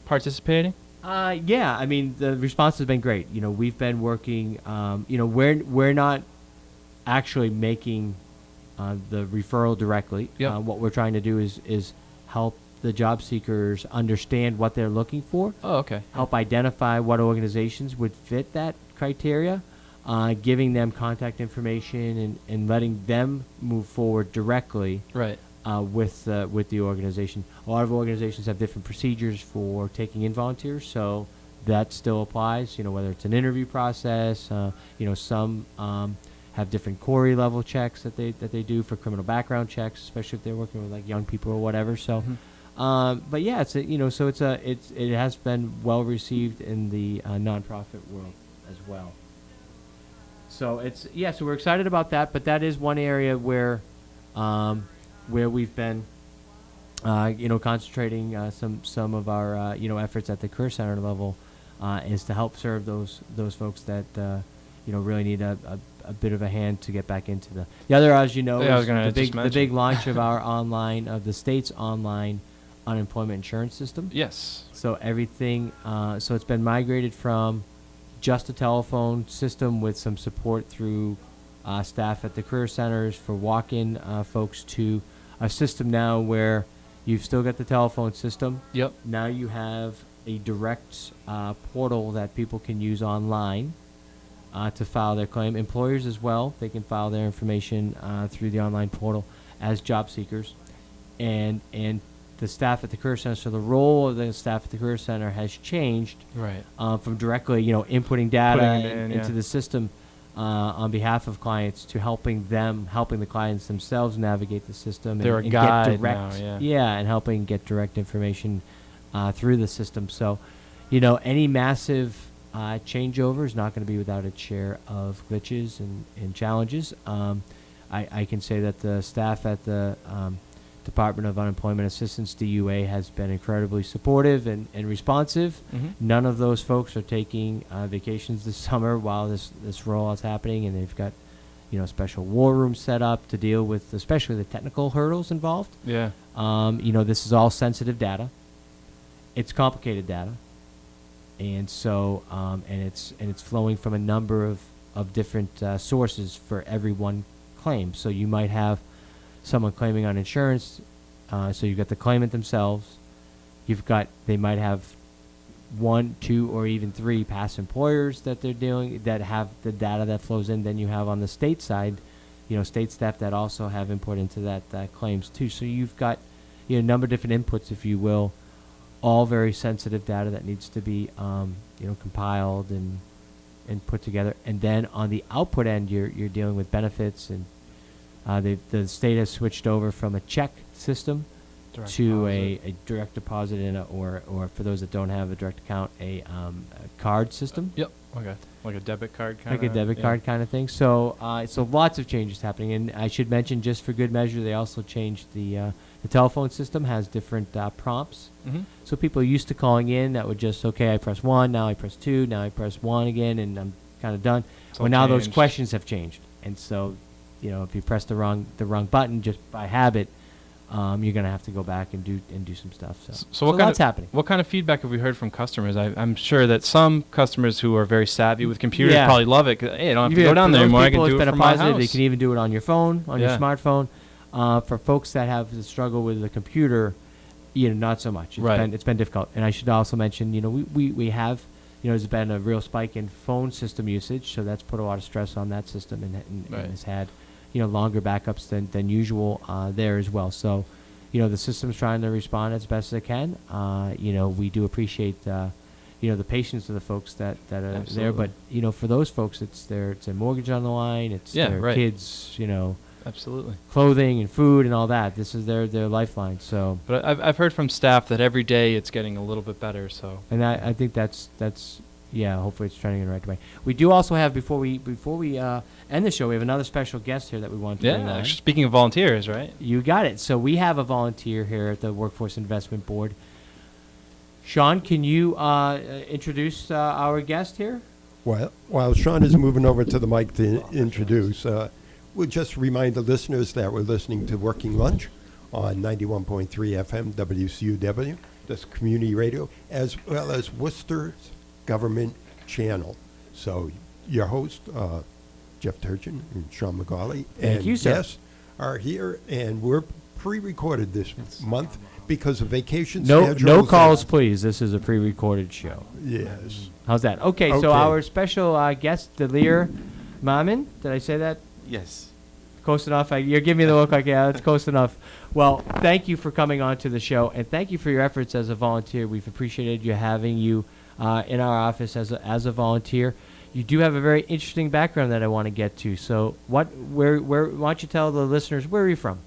participating? Yeah, I mean the response has been great. We've been working. We're not actually making the referral directly. Yep. What we're trying to do is help the job seekers understand what they're looking for, Oh, okay. help identify what organizations would fit that criteria, giving them contact information and letting them move forward directly Right. with the organization. A lot of organizations have different procedures for taking in volunteers, so that still applies. Whether it's an interview process, some have different Corey level checks that they do for criminal background checks, especially if they're working with like young people or whatever. So, but yeah, it has been well received in the nonprofit world as well. So so we're excited about that, but that is one area where we've been, concentrating some of our efforts at the career center level, is to help serve those folks that really need a bit of a hand to get back into the other, as you know, Yeah, I was is gonna the just big mention. launch of of the state's online unemployment insurance system. Yes. So everything, so it's been migrated from just a telephone system with some support through staff at the career centers for walk-in folks to a system now where you've still got the telephone system. Yep. Now you have a direct portal that people can use online to file their claim. Employers as well, they can file their information through the online portal as job seekers. And the staff at the career center, so the role of the staff at the career center has changed Right. from directly, inputting data Putting it in, into yeah. the system on behalf of clients to helping the clients themselves navigate the system. They're a and guide get direct, now, yeah. and helping get direct information through the system. So, any massive changeover is not going to be without its share of glitches and challenges. I can say that the staff at the Department of Unemployment Assistance, DUA, has been incredibly supportive and responsive. None of those folks are taking vacations this summer while this rollout's happening, and they've got special war rooms set up to deal with especially the technical hurdles involved. Yeah. This is all sensitive data. It's complicated data, and so and it's flowing from a number of different sources for every one claim. So you might have someone claiming on insurance, so you've got the claimant themselves. They might have 1, 2, or even 3 past employers that they're dealing that have the data that flows in. Then you have on the state side, state staff that also have input into that claims too. So you've got a number of different inputs, if you will, all very sensitive data that needs to be compiled and put together. And then on the output end, you're dealing with benefits, and the state has switched over from a check system Direct to deposit. a direct deposit or for those that don't have a direct account, a card system. Yep. Okay. Like a debit card kind Like a debit card kind of thing. So lots of changes happening. And I should mention, just for good measure, they also changed the telephone system has different prompts. So people are used to calling in that would just, okay, I press 1, now I press 2, now I press 1 again, and I'm kind of done. It's Well, all now those changed. questions have changed. And so, if you press the wrong button just by habit, you're going to have to go back and do some stuff. So what kind that's happening. What kind of feedback have we heard from customers? I'm sure that some customers who are very savvy with computers Yeah. probably love it. 'Cause, hey, I don't have to Yeah, go down for there those anymore. I people, can do it's it been from a my positive. house. They can even do it on your phone, on your Yeah. smartphone. For folks that have the struggle with the computer, not so much. It's been difficult. And I should also mention, we have, there's been a real spike in phone system usage, so that's put a lot of stress on that system and Right. has had, longer backups than usual there as well. So, the system's trying to respond as best as it can. We do appreciate, the patience of the folks that are there. Absolutely. But, for those folks, it's their mortgage on the line. It's their right. kids, Absolutely. clothing and food and all that. This is their lifeline. So, But I've heard from staff that every day it's getting a little bit better. So and I think that's hopefully it's trending in the right way. We do also have before we end the show, we have another special guest here that we want to bring on. actually, speaking of volunteers, right? You got it. So we have a volunteer here at the Workforce Investment Board. Sean, can you introduce our guest here? Well, while Sean is moving over to the mic to introduce, we'll just remind the listeners that we're listening to Working Lunch on 91.3 FM WCUW, that's community radio, as well as Worcester's government channel. So your host, Jeff Turchin and Sean McGauley, Thank and you, sir. guests are here, and we're pre-recorded this month because of vacation No, schedules. no and- calls, please. This is a pre-recorded show. Yes. How's that? Okay, so Okay. our special guest, Dler, Mamin, did I say that Yes. close enough? You're giving me the look like, yeah, that's close enough. Well, thank you for coming on to the show, and thank you for your efforts as a volunteer. We've appreciated you having you in our office as a volunteer. You do have a very interesting background that I want to get to. So, why don't you tell the listeners, where are you from?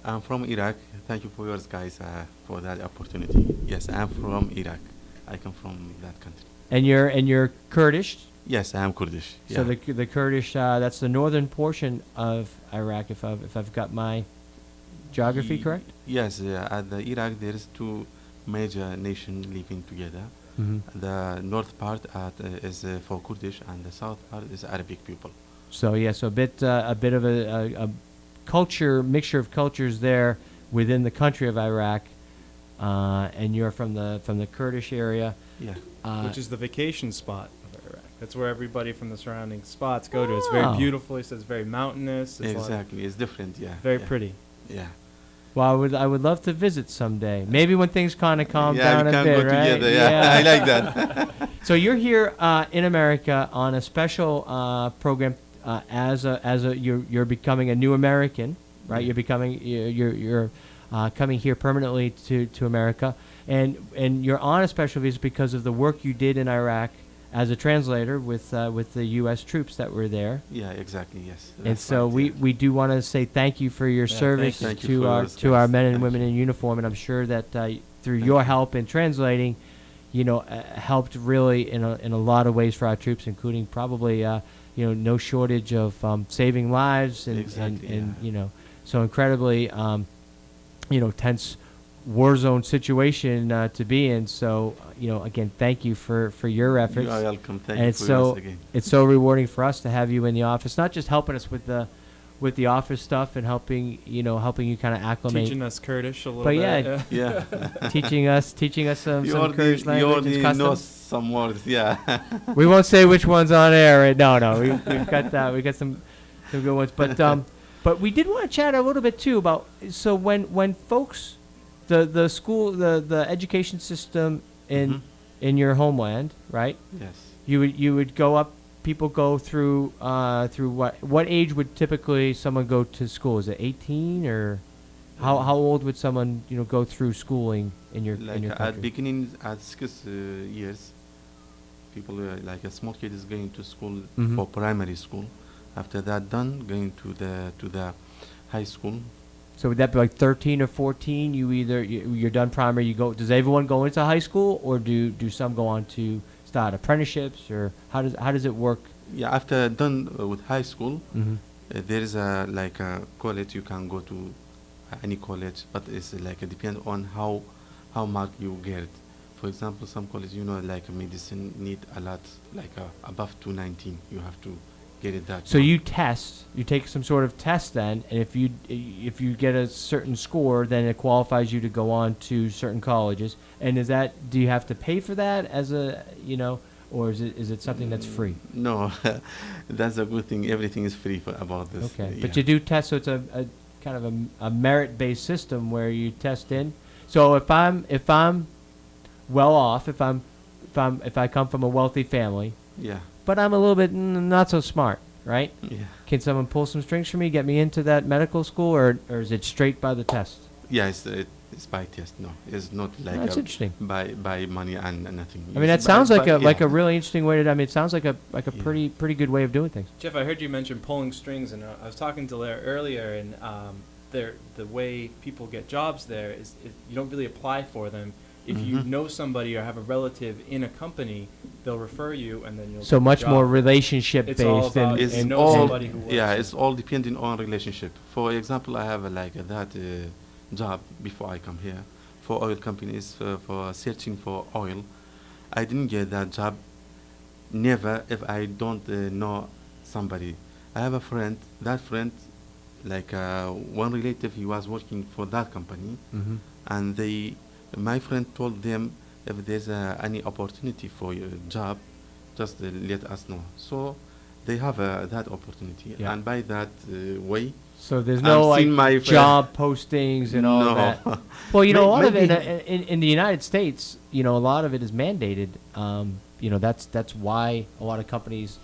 I'm from Iraq. Thank you for yours, guys, for that opportunity. Yes, I'm from Iraq. I come from that country. And you're Kurdish. Yes, I am Kurdish. So Yeah. the Kurdish, that's the northern portion of Iraq, if I've got my geography Ye- correct. Yes, at the Iraq there is two major nations living together. Mm-hmm. The north part is for Kurdish, and the south part is Arabic people. So yeah, so a bit of a culture mixture of cultures there within the country of Iraq, and you're from the Kurdish area, Yeah. which is the vacation spot of Iraq. That's where everybody from the surrounding spots go to. It's very Oh. beautiful. He says it's very mountainous. It's a lot of- Exactly. It's different. Yeah. very yeah. pretty. Yeah. well, I would love to visit someday. Maybe when things kind of calm Yeah, down we a can bit, go right? together. Yeah, I like that. So you're here in America on a special program as a you're becoming a new American, right? Yeah. You're becoming you're coming here permanently to America, and you're on a special visa because of the work you did in Iraq as a translator with the U.S. troops that were there. Yeah, exactly. Yes. And That's so right, yeah. we do want to say thank you for your Yeah, service thank you to for our yours, to our guys. men and Thank women you. in uniform, and I'm sure that through Thank your you. help in translating, helped really in a lot of ways for our troops, including probably no shortage of saving lives and Exactly, and yeah. so incredibly tense war zone situation to be in. So again, thank you for your efforts. You are welcome. Thank And you it's for so yours again. it's so rewarding for us to have you in the office, not just helping us with the office stuff and helping you kind of acclimate, Teaching us Kurdish a little But bit. yeah, Yeah. teaching us some You Kurdish already language and know customs. some words. Yeah. We won't say which one's on air. Right? No, we've got that. We got some good ones. But we did want to chat a little bit too about so when folks, the school, the education system Mhm. in your homeland, right? Yes. You would go up. People go through what age would typically someone go to school? Is it 18 or how old would someone go through schooling in your Like at country? beginning at 6 years, people like a small kid is going to school Mhm. for primary school. After that done, going to the high school. So would that be like 13 or 14? You're done primary. You go. Does everyone go into high school, or do some go on to start apprenticeships, or how does it work? Yeah. After done with high school, Mm-hmm. there is a college you can go to, any college, but it's like it depends on how much you get. For example, some college like medicine need a lot, like above 219. You have to get it that. So you take some sort of test then, and if you get a certain score, then it qualifies you to go on to certain colleges. And do you have to pay for that as a or is it something that's free? No, that's a good thing. Everything is free about this. Okay, yeah. but you do test, so it's a kind of a merit-based system where you test in. So if I'm well off, if I come from a wealthy family, Yeah. but I'm a little bit not so smart, right? Yeah. Can someone pull some strings for me, get me into that medical school, or is it straight by the test? Yeah, it's by test. No, it's not like That's interesting. by money and nothing. I mean, that It's sounds by- like by- a yeah. really interesting way to. I mean, it sounds like a Yeah. pretty good way of doing things. Jeff, I heard you mention pulling strings, and I was talking to Dler earlier, and the way people get jobs there is you don't really apply for them. If you Mhm. know somebody or have a relative in a company, they'll refer you, and then you'll So get the much more job. relationship It's all based about and, It's you know all somebody who works yeah, there. it's all depending on relationship. For example, I have that job before I come here for oil companies for searching for oil. I didn't get that job never if I don't know somebody. I have a friend. That friend, like one relative, he was working for that company, Mhm. and my friend told them if there's any opportunity for your job, just let us know. So they have that opportunity, Yeah. and by that way, So there's I'm no like seeing my job postings and all No. that. Well, you know, a lot of it Maybe- in the United States, you know, a lot of it is mandated. You know, that's why a lot of companies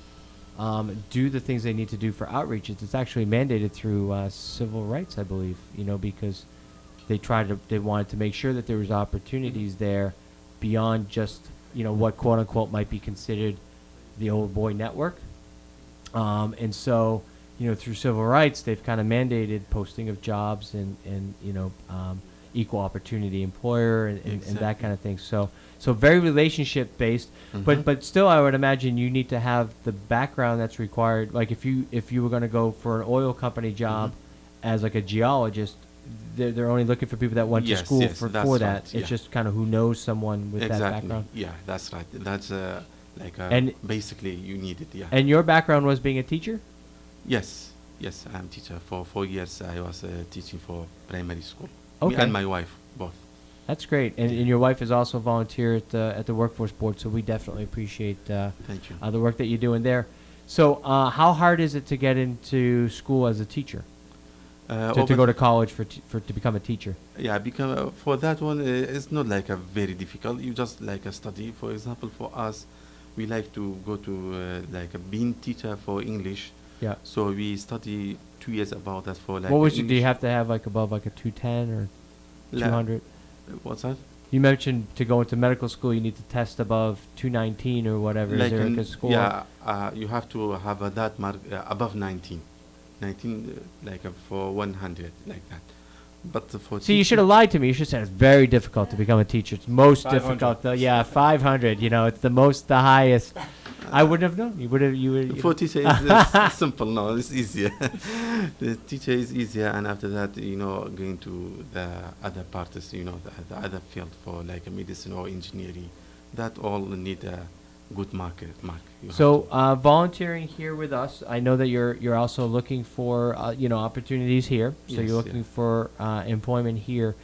do the things they need to do for outreach. It's actually mandated through civil rights, I believe. You know, because they wanted to make sure that there was opportunities there beyond just, you know, what quote unquote might be considered the old boy network. And so, you know, through civil rights, they've kind of mandated posting of jobs and you know, equal opportunity employer and that kind of thing. So very relationship based, but still, I would imagine you need to have the background that's required. Like if you were going to go for an oil company job as like a geologist, they're only looking for people that went to Yes, school yes, for that's that. right, It's yeah. just kind of who knows someone with that exactly. background. Yeah, that's right. That's like And- basically you need it. Yeah. And your background was being a teacher? Yes, yes, I'm teacher. For 4 years, I was teaching for primary school. Okay. Me and my wife, both. That's great. And your wife is also a volunteer at the Workforce Board, so we definitely appreciate Thank you. the work that you're doing there. So how hard is it to get into school as a teacher? To over go to college to become a teacher? Yeah, because for that one, it's not like a very difficult. You just like a study. For example, for us, we like to go to like a being teacher for English. Yeah. So we study 2 years about that for like. What was do you English. have to have like above like a 210 or La- 200? What's that? You mentioned to go into medical school, you need to test above 219 or whatever. Is there like a score? Yeah, you have to have that mark above 19. 19 like for 100 like that. But for See, you should have lied to me. You should have said it's very difficult to become a teacher. It's most 500. difficult. Though. Yeah, 500. You know, it's the highest. I wouldn't have known. You would have. You would. For teacher is simple. No, it's easier. The teacher is easier, and after that, you know, going to the other parts, you know, the other field for like a medicine or engineering, that all need a good mark. You have So to. volunteering here with us, I know that you're also looking for you know, opportunities here. So Yes, you're yeah. looking for employment here,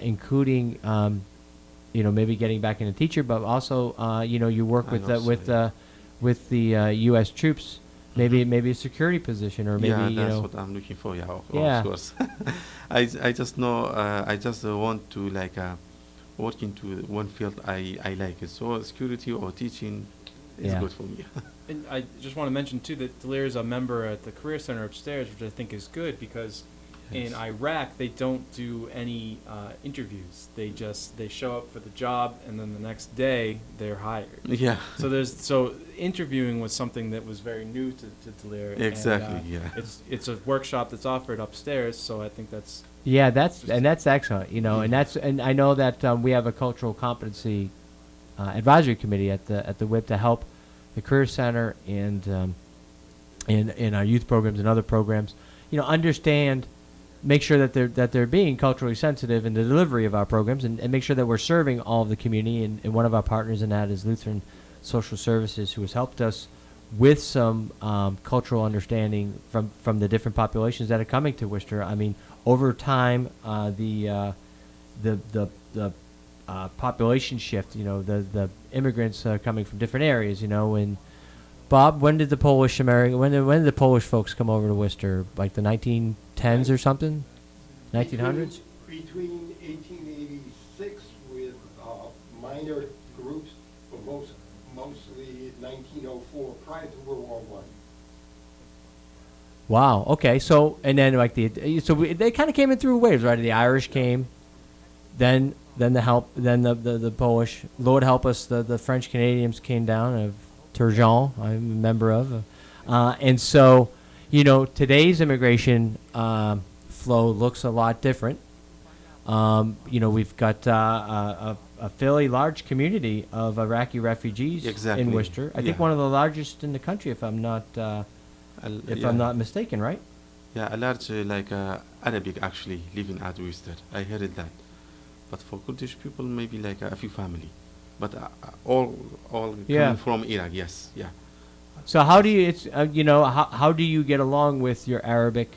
including you know, maybe getting back into teacher, but also you know, you work with And also, with the U.S. troops, maybe a security position or maybe yeah, you that's know. what I'm looking for. Yeah, Yeah. of course. I just know. I just want to like work into one field I like it. So security or teaching is Yeah. good for me. And I just want to mention too that Dler is a member at the Career Center upstairs, which I think is good because in Iraq they don't do any interviews. They show up for the job and then the next day they're hired. Yeah. So interviewing was something that was very new to Dler. Exactly, And, yeah. It's a workshop that's offered upstairs, so I think that's Yeah, that's excellent. You know, and I know that we have a cultural competency advisory committee at the WIP to help the Career Center and in our youth programs and other programs, you know, understand, make sure that they're being culturally sensitive in the delivery of our programs, and make sure that we're serving all of the community. And one of our partners in that is Lutheran Social Services, who has helped us with some cultural understanding from the different populations that are coming to Worcester. I mean, over time, the population shift. You know, the immigrants coming from different areas. You know, and Bob, when did the Polish when did the Polish folks come over to Worcester? Like the 1910s or something? 1900s? Between 1886 with minor groups, but mostly 1904, prior to World War I. Wow. Okay. So and then like they kind of came in through waves, right? The Irish came, then the Polish. Lord help us, the French Canadians came down of Turgeon. I'm a member of, and so you know, today's immigration flow looks a lot different. You know, we've got a fairly large community of Iraqi refugees Exactly. in Worcester. I think Yeah. one of the largest in the country, if I'm not Yeah. I'm not mistaken, right? Yeah, a large like Arabic actually living at Worcester. I heard that, but for Kurdish people maybe like a few family, but all Yeah. coming from Iraq. Yes, yeah. So how do you you know, how do you get along with your Arabic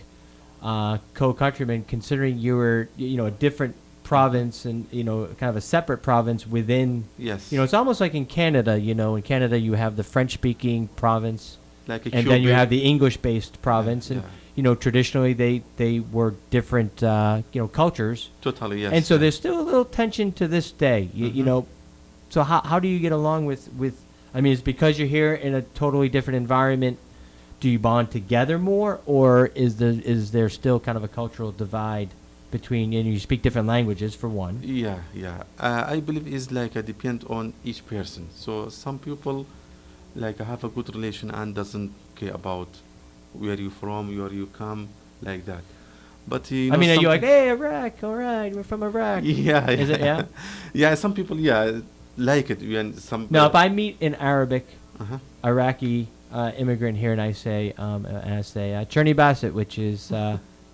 co-countrymen, considering you were you know, a different province and you know, kind of a separate province within? Yes. You know, it's almost like in Canada. You know, in Canada you have the French-speaking province, like a and then you Cuban- have the English-based province, and yeah. you know, traditionally they were different, you know, cultures, Totally, yes. and so yeah. there's still a little tension to this day. You Mhm. know, so how do you get along with? I mean, it's because you're here in a totally different environment. Do you bond together more, or is there still kind of a cultural divide between? And you speak different languages for one. Yeah, yeah. I believe it's like a depend on each person. So some people like have a good relation and doesn't care about where you from, where you come, like that. But you I know, mean, are you some like, peop- hey, Iraq, all right, we're from Iraq? Yeah, Is it, yeah? yeah, some people, yeah, like it. When some Now, if I meet an Arabic, uh-huh. Iraqi immigrant here, and I say, Cherny Bassett, which is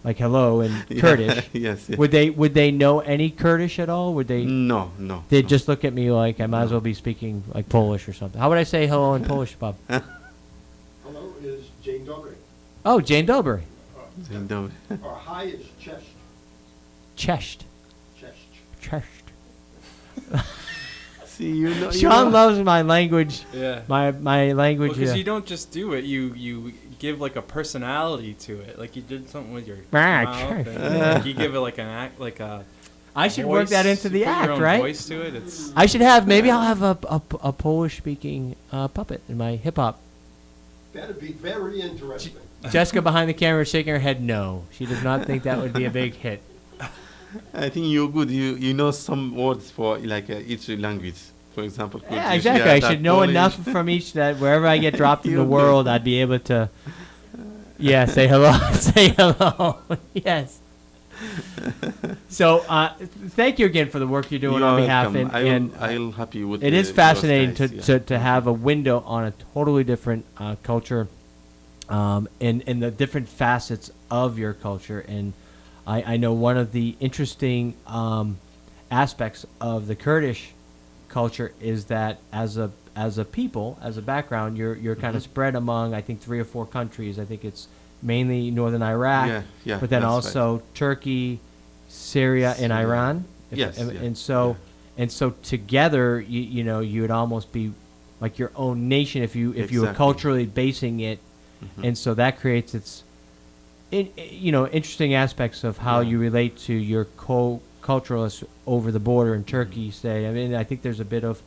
like hello in Yeah, Kurdish, yes, yes. would they know any Kurdish at all? Would they? No. They'd no. just look at me like I might as well be speaking like Polish or something. How would I say hello in Polish, Bob? Hello is Jane Dobry. Oh, Jane Dobry. They don't. Or hi is chest. Chest. Chest. Chest. See, you know. Sean loves my language. Yeah. My language. Because you don't just do it, you give like a personality to it. Like you did something with your Ah, mouth, sure. and like, you give it like an act, like a. I should work that voice. into the You put your act, own right? Voice to it. It's I should have. Maybe I'll have a Polish speaking puppet in my hip hop. That'd be very interesting. Jessica behind the camera shaking her head no. She does not think that would be a big hit. I think you're good. You know some words for like each language. For example, Yeah, Kurdish, exactly. I that should know Polish. enough from each that wherever I get dropped in the You're good. world, I'd be able to, yeah, say hello. Say hello. Yes. So, thank you again for the work you're doing You're on behalf, welcome. and I'll help you with it is those fascinating guys, to have a window on a totally different culture, and the different facets of your culture. And I know one of the interesting aspects of the Kurdish culture is that as a people, as a background, you're kind of Mhm. spread among, I think, 3 or 4 countries. I think it's mainly northern Iraq, Yeah, but then that's also Turkey, Syria, and Syria. Iran. Yes, and, yeah, and so and so together, you know, you would almost be like your own nation if you were Exactly. culturally basing it, Mhm. and so that creates you know, interesting aspects of how Yeah. you relate to your culturalists over the border in Turkey. Mm-hmm. Say, I mean, I think there's a bit of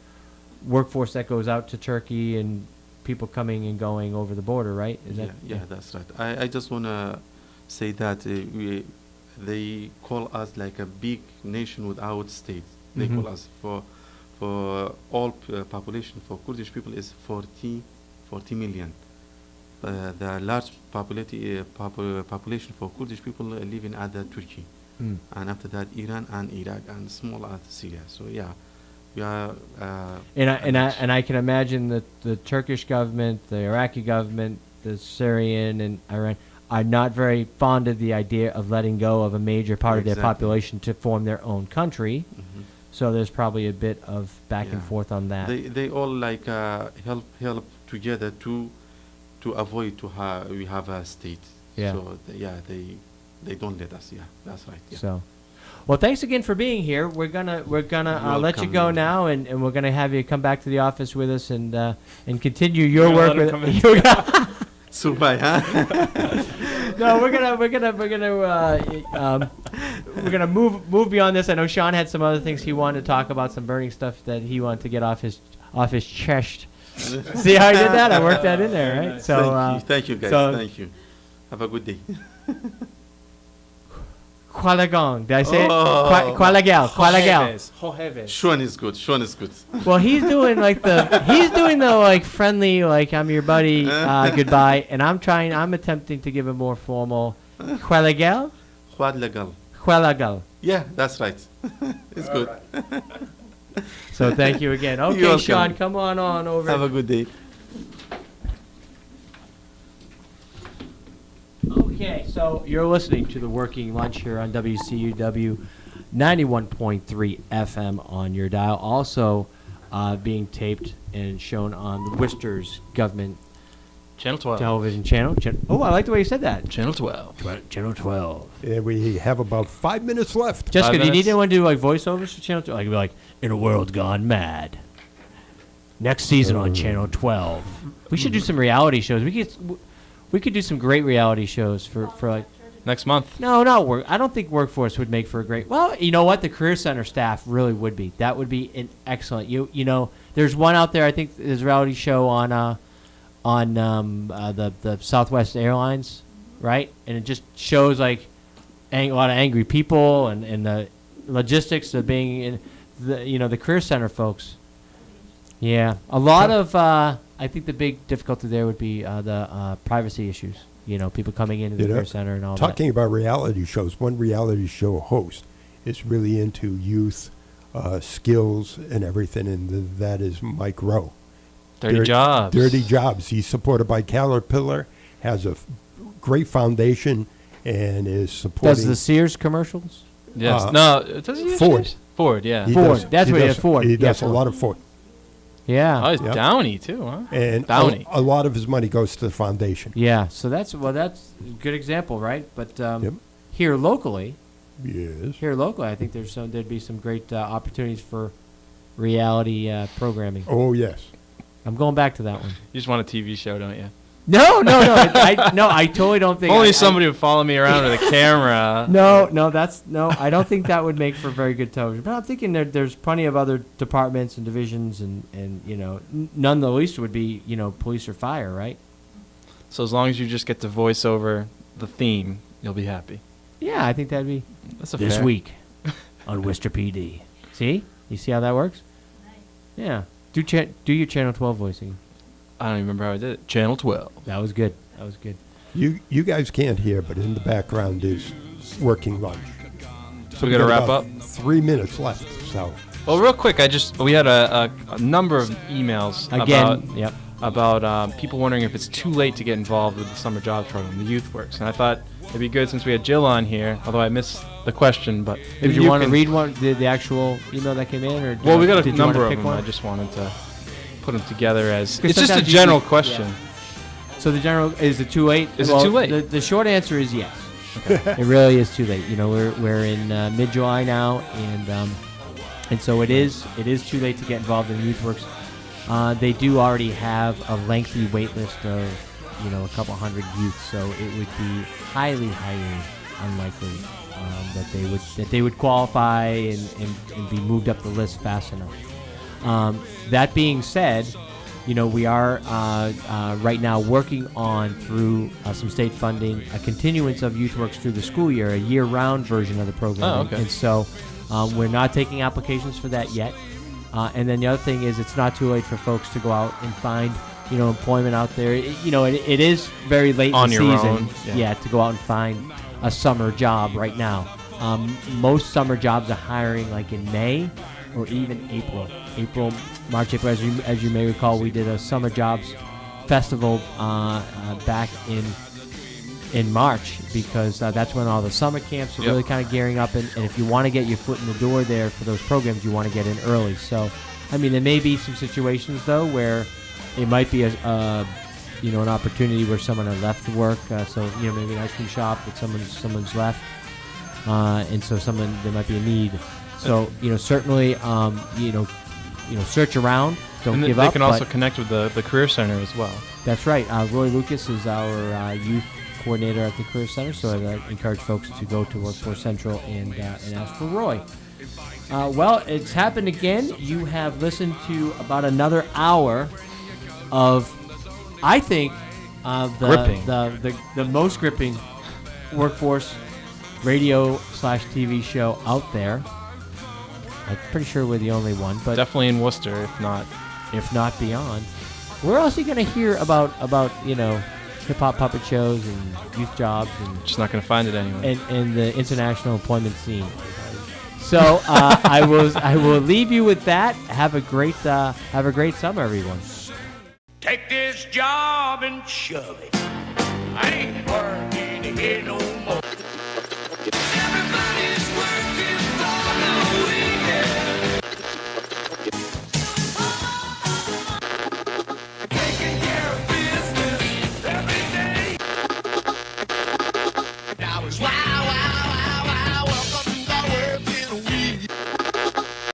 workforce that goes out to Turkey and people coming and going over the border, right? Is that yeah, that's right. I just want to say that they call us like a big nation without state. They Mhm. call us for all population for Kurdish people is 40 million. The large population for Kurdish people live in other Turkey, Mm. and after that Iran and Iraq and small Syria. So yeah, we are. And I can imagine that the Turkish government, the Iraqi government, the Syrian and Iran are not very fond of the idea of letting go of a major part of their Exactly. population to form their own country. Mhm. So there's probably a bit of back and Yeah. forth on that. They all like help together to avoid we have a state. Yeah. So they don't let us. Yeah, that's right. Yeah. So, well, thanks again for being here. We're gonna You're let you welcome. go now, and we're gonna have you come back to the office with us and continue your You're work. gonna let him With, come in. You're gonna- Subai, huh? no, we're gonna move beyond this. I know Sean had some other things he wanted to talk about, some burning stuff that he wanted to get off his chest. See how I did that? I worked that in there, right? Nice. So, thank you guys. so- Thank you. Have a good day. Qualagong. Did I say Oh. it? Qualagal. Joheves. Sean is good. Sean is good. Well, he's doing the like friendly, like I'm your buddy, goodbye, and I'm attempting to give a more formal Qualagal. Quad legal. Qualagal. Yeah, that's right. It's good. So thank you again. You're Okay, welcome. Sean, come on over. Have a good day. Okay, so you're listening to the Working Lunch here on WCUW 91.3 FM on your dial. Also being taped and shown on the Worcester's government Channel 12. television channel. Oh, I like the way you said that. Channel 12. Channel 12. And we have about 5 minutes left. Jessica, do you need minutes. anyone to do like voiceovers for Channel 12? Like, be like, in a world gone mad. next season on Channel 12. We should do some reality shows. We could do some great reality shows for like. Next month. No, not work. I don't think Workforce would make for a great. Well, you know what? The Career Center staff really would be. That would be an excellent. You know, there's one out there. I think there's a reality show on the Southwest Airlines, right? And it just shows like a lot of angry people and the logistics of being in the Career Center folks. Yeah, a lot of. I think the big difficulty there would be the privacy issues. You know, people coming into the Career Center and all that. Talking about reality shows, one reality show host is really into youth skills and everything, and that is Mike Rowe. Dirty Jobs. Dirty Jobs. He's supported by Caterpillar, has a great foundation, and is supporting. Does the Sears commercials? Yes. No, does he? Ford. Ford, yeah. Ford. That's what he has. Ford. He does Yeah, a Ford. lot of Ford. Yeah. Oh, he's Yep. Downey too, huh? And Downey. a lot of his money goes to the foundation. Yeah. So that's a good example, right? But Yep. here locally, Yes. I think there'd be some great opportunities for reality programming. Oh, yes. I'm going back to that one. You just want a TV show, don't you? No. I totally don't think. Only I- somebody would follow me around with a camera. No, I don't think that would make for very good television. But I'm thinking there's plenty of other departments and divisions, and none the least would be police or fire, right? So as long as you just get to voice over the theme, you'll be happy. Yeah, I think that'd be That's a this fair. week on Worcester PD. See, you see how that works? Yeah, do your Channel 12 voicing. I don't even remember how I did it. Channel 12. That was good. You guys can't hear, but in the background is working lunch. So we got to wrap about up. 3 minutes left. So Well, real quick, we had a number of emails Again, about people wondering if it's too late to get involved with the summer jobs program, the Youth Works. And I thought it'd be good since we had Jill on here, although I missed the question. But Did if you want to can- read the actual email that came in, or Well, we got a did you wanna number of pick them. one? I just wanted to put them together as Because it's just a sometimes you general can- question. So the general is it too late? Is it too late? The short answer is yes. It really is too late. We're in mid-July now, and so it is too late to get involved in YouthWorks. They do already have a lengthy wait list of a couple hundred youth, so it would be highly unlikely that they would qualify and be moved up the list fast enough. That being said, we are right now working on through some state funding a continuance of YouthWorks through the school year, a year-round version of the program. Oh, okay. And so we're not taking applications for that yet. And then the other thing is it's not too late for folks to go out and find employment out there. It is very late On in the your season, own, to go out and find a summer job right now. Most summer jobs are hiring like in May or even March, April. As you may recall, we did a summer jobs festival back in March because that's when all the summer camps are really kind of gearing up. And if you want to get your foot in the door there for those programs, you want to get in early. So, I mean, there may be some situations though where it might be an opportunity where someone had left to work. So maybe an ice cream shop that someone's left, and so there might be a need. So certainly search around. Don't And give they up. can also but connect with the Career Center as well. that's right. Roy Lucas is our youth coordinator at the Career Center. So I encourage folks to go to Workforce Central and ask for Roy. Well, it's happened again. You have listened to about another hour of, I think, Gripping. the most gripping workforce radio/TV show out there. I'm pretty sure we're the only one, but Definitely in Worcester, if not beyond. Where else are you going to hear about hip hop puppet shows and youth jobs and just not going to find it anywhere. and the international employment scene? So I will leave you with that. Have a great summer, everyone. Take this job and shove it. I ain't worried.